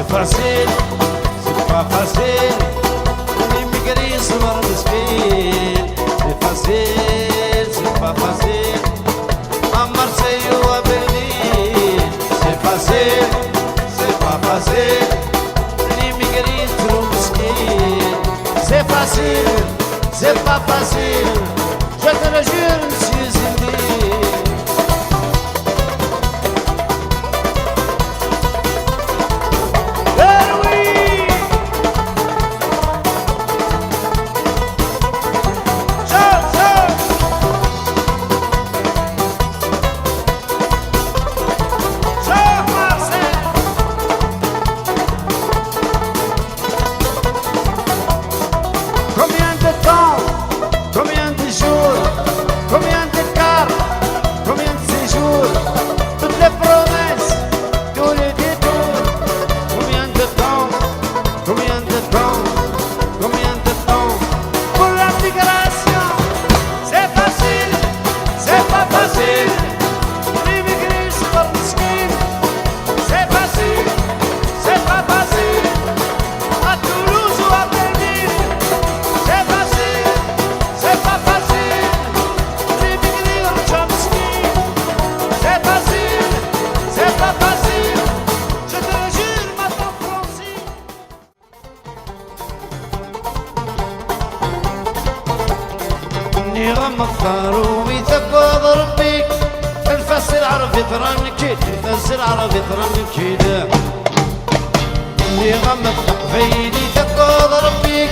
facile, c'est pas facile. L'immigrer sur le ski, c'est facile, c'est pas facile. À Marseille ou à Berlin, c'est facile, c'est pas facile. L'immigrer sur le ski, c'est facile, c'est pas facile. Je te le jure, monsieur Zindi. مختار ويتقاض ربيك الفاس العربي ترنكيد الفاس العربي ترنكيد اللي غمض فيني تقاض ربيك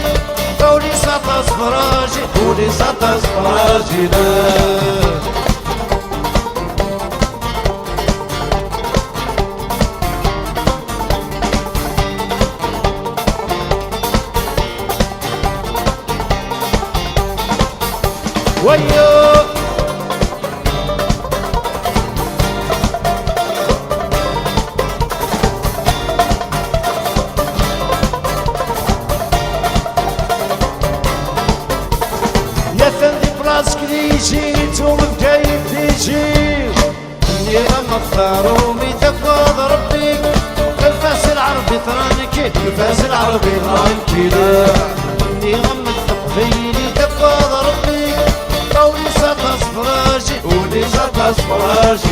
قولي سطس فراجي قولي سطس فراجي ويو يا فندي بلاصك اللي جيت ومبكايك تيجي اللي غمض ثارومي تقاض ربيك الفاس العربي ترانكيد الفاس العربي ترانكيد اللي غمض ثقفيني تقاض ربيك قولي سطس فراجي قولي سطس فراجي